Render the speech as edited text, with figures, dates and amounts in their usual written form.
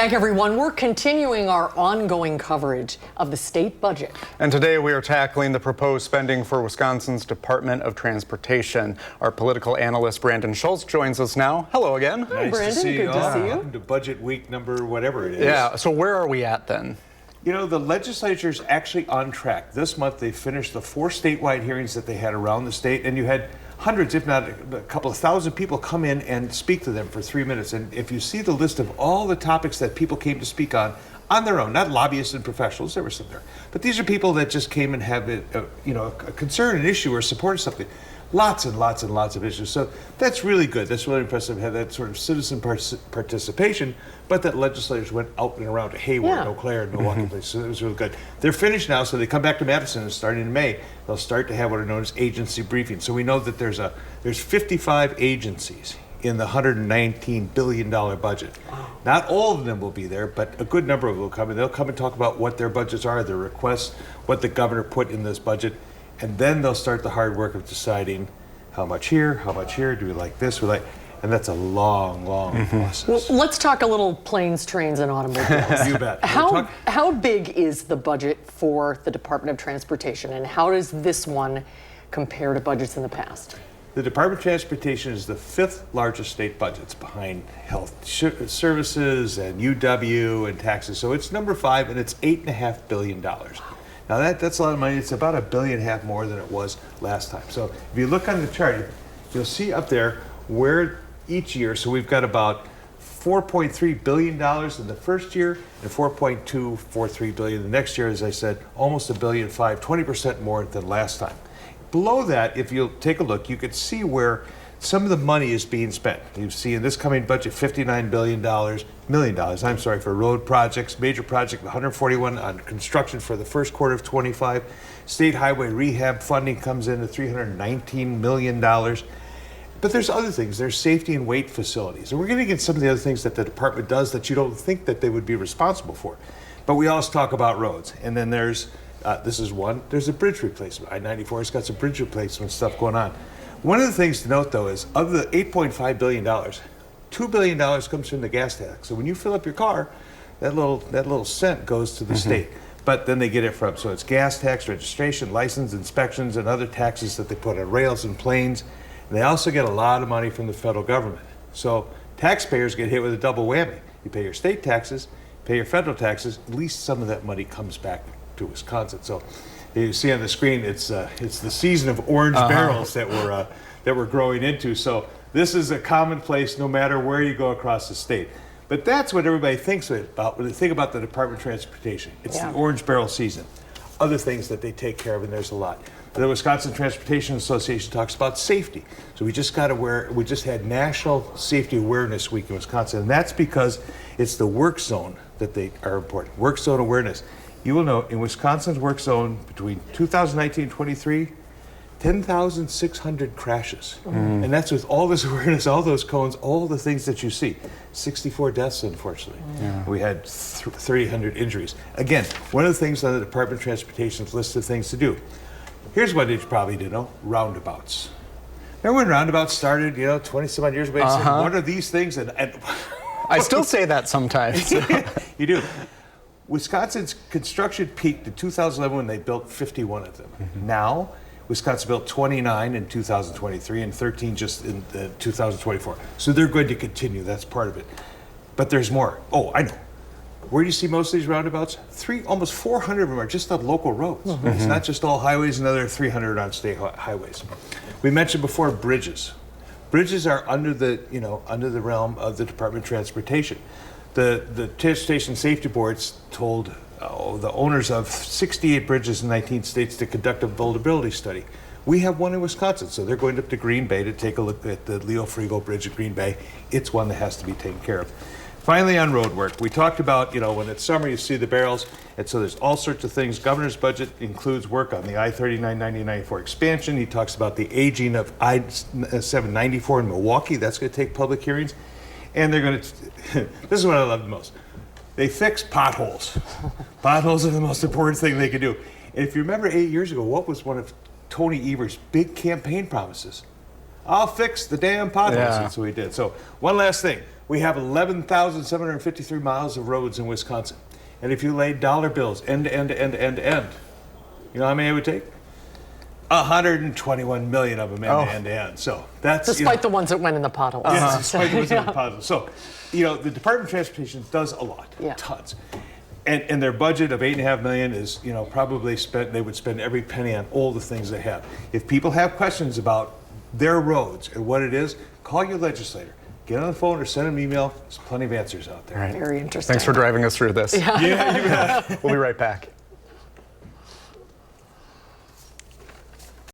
back, everyone. We're continuing our ongoing coverage of the state budget. And today we are tackling the proposed spending for Wisconsin's Department of Transportation. Our political analyst Brandon Schultz joins us now. Hello again. Hi, Brandon. To see Good you to all. see you. Welcome to budget week number whatever it is. Yeah, so where are we at then? You know, the legislature's actually on track. This month they finished the 4 statewide hearings that they had around the state, and you had hundreds, if not a couple of thousand people come in and speak to them for 3 minutes. And if you see the list of all the topics that people came to speak on their own, not lobbyists and professionals, there were some there, but these are people that just came and have a concern, an issue, or supported something. Lots and lots and lots of issues. So that's really good. That's really impressive to have that sort of citizen participation, but that legislators went out and around to Hayward, Eau Claire, and Milwaukee Place. So it was really good. They're finished now, so they come back to Madison, and starting in May, they'll start to have what are known as agency briefings. So we know that there's 55 agencies in the $119 billion budget. Wow. Not all of them will be there, but a good number of them will come, and they'll come and talk about what their budgets are, their requests, what the governor put in this budget. And then they'll start the hard work of deciding how much here, do we like this, and that's a long, long process. Well, let's talk a little planes, trains, and automobiles. You bet. How big is the budget for the Department of Transportation, and how does this one compare to budgets in the past? The Department of Transportation is the 5th largest state budget. It's behind health services and UW and taxes. So it's number 5, and it's $8.5 billion. Now that's a lot of money. It's about $1.5 billion more than it was last time. So if you look on the chart, you'll see up there where each year, so we've got about $4.3 billion in the first year and $4.243 billion the next year. As I said, almost $1.5 billion, 20% more than last time. Below that, if you'll take a look, you can see where some of the money is being spent. You see in this coming budget, $59 million for road projects, major project, 141 on construction for the first quarter of 25. State highway rehab funding comes in at $319 million. But there's other things. There's safety and weight facilities. And we're going to get some of the other things that the department does that you don't think that they would be responsible for. But we also talk about roads. And then there's, this is one, there's a bridge replacement. I-94 has got some bridge replacement stuff going on. One of the things to note, though, is of the $8.5 billion, $2 billion comes from the gas tax. So when you fill up your car, that little cent goes to the state. But then they get it from, so it's gas tax, registration, license, inspections, and other taxes that they put on rails and planes. And they also get a lot of money from the federal government. So taxpayers get hit with a double whammy. You pay your state taxes, pay your federal taxes, at least some of that money comes back to Wisconsin. So you see on the screen, it's the season of orange barrels that we're growing into. So this is a commonplace no matter where you go across the state. But that's what everybody thinks about when they think about the Department of Transportation. It's the orange barrel season. Other things that they take care of, and there's a lot. The Wisconsin Transportation Association talks about safety. So we just had National Safety Awareness Week in Wisconsin, and that's because it's the work zone that they are important. Work zone awareness. You will know in Wisconsin's work zone between 2019 and 23, 10,600 crashes. And that's with all this awareness, all those cones, all the things that you see. 64 deaths, unfortunately. We had 300 injuries. Again, one of the things on the Department of Transportation's list of things to do. Here's what you probably didn't know, roundabouts. Remember when roundabouts started, 20-some odd years ago? Said, what are these things? And I still say that sometimes. You do. Wisconsin's construction peaked in 2011 when they built 51 of them. Now, Wisconsin built 29 in 2023 and 13 just in 2024. So they're going to continue. That's part of it. But there's more. Oh, I know. Where do you see most of these roundabouts? Almost 400 of them are just on local roads. It's not just all highways, another 300 on state highways. We mentioned before bridges. Bridges are under the realm of the Department of Transportation. The Transportation Safety Boards told the owners of 68 bridges in 19 states to conduct a vulnerability study. We have one in Wisconsin, so they're going up to Green Bay to take a look at the Leo Frigo Bridge at Green Bay. It's one that has to be taken care of. Finally, on road work, we talked about, when it's summer, you see the barrels, and so there's all sorts of things. Governor's budget includes work on the I-39-90-94 expansion. He talks about the aging of I-794 in Milwaukee. That's going to take public hearings. And they're going to, this is what I love the most. They fix potholes. Potholes are the most important thing they can do. And if you remember 8 years ago, what was one of Tony Evers' big campaign promises? I'll fix the damn potholes. Yeah. That's what we did. So one last thing. We have 11,753 miles of roads in Wisconsin. And if you laid dollar bills end to end to end to end to end, you know how many it would take? 121 million of them end to end. So that's Despite the ones that went in the potholes. Yes, despite the results of the positive. So, the Department of Transportation does a lot, Yeah. tons. And their budget of $8.5 million is, probably they would spend every penny on all the things they have. If people have questions about their roads and what it is, call your legislator. Get on the phone or send them an email. There's plenty of answers out there. Right. Very interesting. Thanks for driving us through this. Yeah, you bet. We'll be right back.